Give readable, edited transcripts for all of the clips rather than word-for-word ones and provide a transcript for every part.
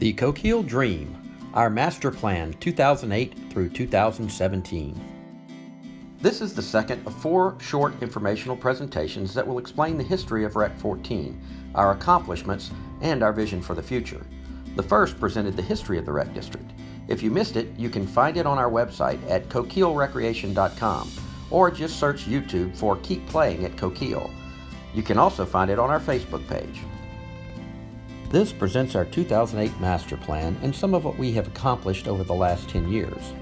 The Coquille Dream, our master plan 2008 through 2017. This is the second of 4 short informational presentations that will explain the history of Rec 14, our accomplishments, and our vision for the future. The first presented the history of the Rec District. If you missed it, you can find it on our website at CoquilleRecreation.com or just search YouTube for Keep Playing at Coquille. You can also find it on our Facebook page. This presents our 2008 master plan and some of what we have accomplished over the last 10 years.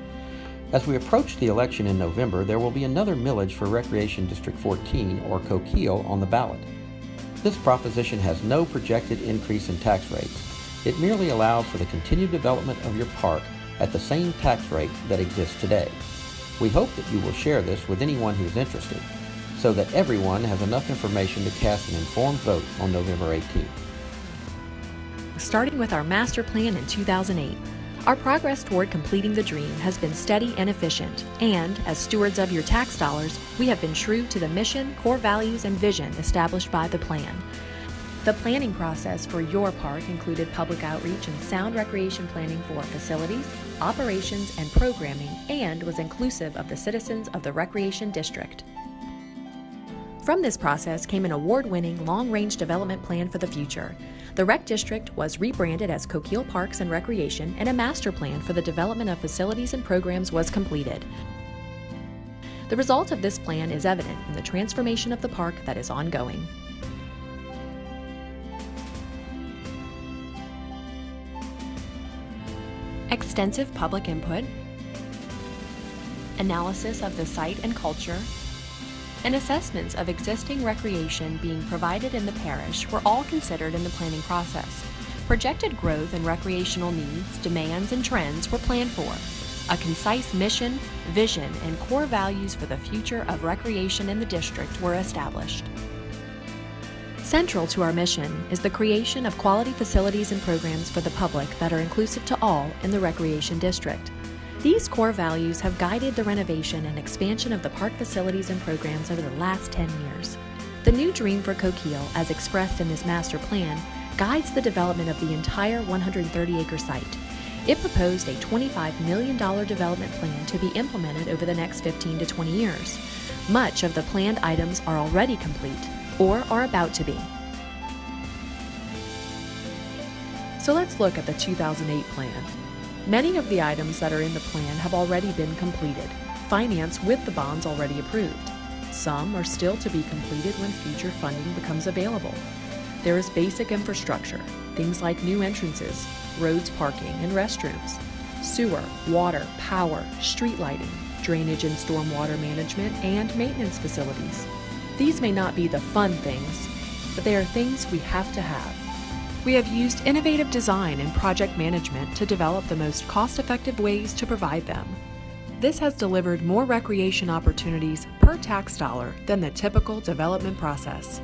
As we approach the election in November, there will be another millage for Recreation District 14, or Coquille, on the ballot. This proposition has no projected increase in tax rates. It merely allows for the continued development of your park at the same tax rate that exists today. We hope that you will share this with anyone who is interested, so that everyone has enough information to cast an informed vote on November 18th. Starting with our master plan in 2008, our progress toward completing the dream has been steady and efficient, and as stewards of your tax dollars, we have been true to the mission, core values, and vision established by the plan. The planning process for your park included public outreach and sound recreation planning for facilities, operations, and programming, and was inclusive of the citizens of the Recreation District. From this process came an award-winning long-range development plan for the future. The Rec District was rebranded as Coquille Parks and Recreation, and a master plan for the development of facilities and programs was completed. The result of this plan is evident in the transformation of the park that is ongoing. Extensive public input, analysis of the site and culture, and assessments of existing recreation being provided in the parish were all considered in the planning process. Projected growth and recreational needs, demands, and trends were planned for. A concise mission, vision, and core values for the future of recreation in the district were established. Central to our mission is the creation of quality facilities and programs for the public that are inclusive to all in the Recreation District. These core values have guided the renovation and expansion of the park facilities and programs over the last 10 years. The new dream for Coquille, as expressed in this master plan, guides the development of the entire 130-acre site. It proposed a $25 million development plan to be implemented over the next 15 to 20 years. Much of the planned items are already complete or are about to be. So let's look at the 2008 plan. Many of the items that are in the plan have already been completed, financed with the bonds already approved. Some are still to be completed when future funding becomes available. There is basic infrastructure, things like new entrances, roads, parking, and restrooms, sewer, water, power, street lighting, drainage and stormwater management, and maintenance facilities. These may not be the fun things, but they are things we have to have. We have used innovative design and project management to develop the most cost-effective ways to provide them. This has delivered more recreation opportunities per tax dollar than the typical development process.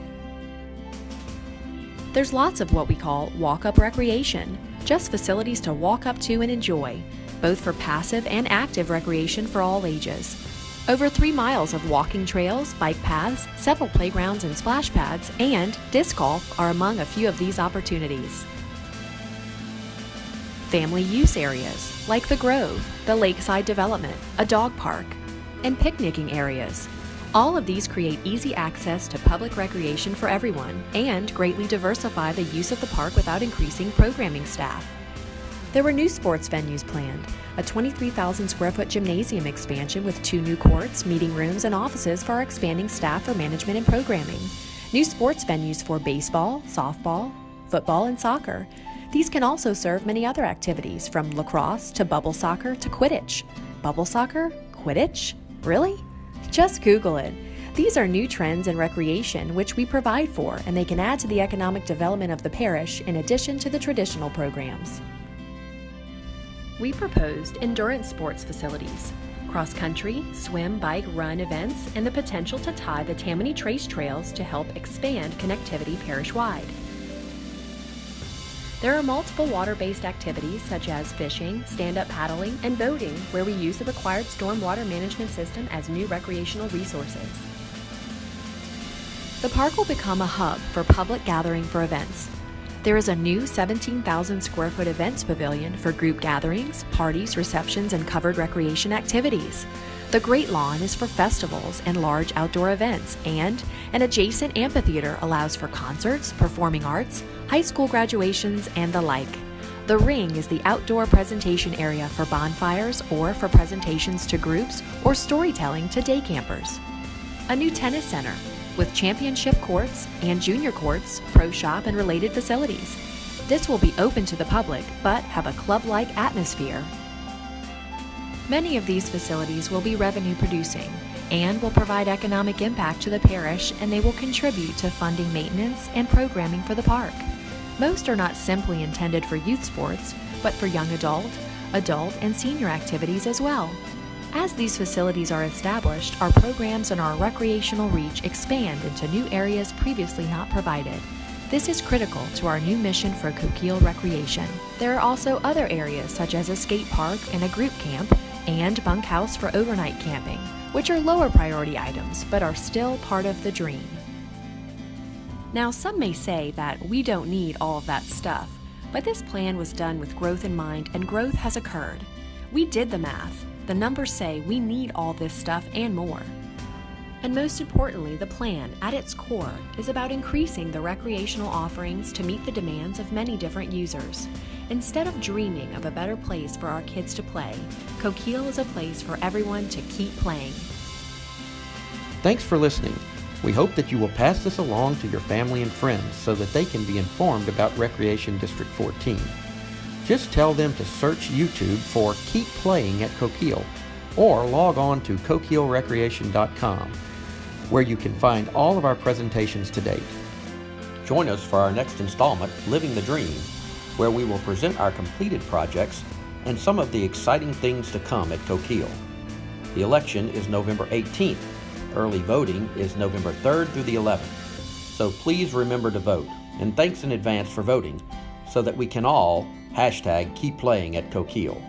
There's lots of what we call walk-up recreation, just facilities to walk up to and enjoy, both for passive and active recreation for all ages. Over 3 miles of walking trails, bike paths, several playgrounds and splash pads, and disc golf are among a few of these opportunities. Family use areas, like the Grove, the Lakeside Development, a dog park, and picnicking areas. All of these create easy access to public recreation for everyone and greatly diversify the use of the park without increasing programming staff. There were new sports venues planned, a 23,000 square foot gymnasium expansion with 2 new courts, meeting rooms, and offices for our expanding staff for management and programming. New sports venues for baseball, softball, football, and soccer. These can also serve many other activities, from lacrosse to bubble soccer to Quidditch. Bubble soccer? Quidditch? Really? Just Google it. These are new trends in recreation which we provide for, and they can add to the economic development of the parish in addition to the traditional programs. We proposed endurance sports facilities, cross-country, swim, bike, run events, and the potential to tie the Tammany Trace Trails to help expand connectivity parish-wide. There are multiple water-based activities such as fishing, stand-up paddling, and boating, where we use the required stormwater management system as new recreational resources. The park will become a hub for public gathering for events. There is a new 17,000 square foot events pavilion for group gatherings, parties, receptions, and covered recreation activities. The Great Lawn is for festivals and large outdoor events, and an adjacent amphitheater allows for concerts, performing arts, high school graduations, and the like. The Ring is the outdoor presentation area for bonfires or for presentations to groups or storytelling to day campers. A new tennis center with championship courts and junior courts, pro shop, and related facilities. This will be open to the public but have a club-like atmosphere. Many of these facilities will be revenue producing and will provide economic impact to the parish, and they will contribute to funding maintenance and programming for the park. Most are not simply intended for youth sports, but for young adult, and senior activities as well. As these facilities are established, our programs and our recreational reach expand into new areas previously not provided. This is critical to our new mission for Coquille Recreation. There are also other areas such as a skate park and a group camp, and bunkhouse for overnight camping, which are lower priority items but are still part of the dream. Now, some may say that we don't need all of that stuff, but this plan was done with growth in mind, and growth has occurred. We did the math. The numbers say we need all this stuff and more. And most importantly, the plan, at its core, is about increasing the recreational offerings to meet the demands of many different users. Instead of dreaming of a better place for our kids to play, Coquille is a place for everyone to keep playing. Thanks for listening. We hope that you will pass this along to your family and friends so that they can be informed about Recreation District 14. Just tell them to search YouTube for Keep Playing at Coquille, or log on to CoquilleRecreation.com, where you can find all of our presentations to date. Join us for our next installment, Living the Dream, where we will present our completed projects and some of the exciting things to come at Coquille. The election is November 18th. Early voting is November 3rd through the 11th. So please remember to vote, and thanks in advance for voting so that we can all #keep playing at Coquille.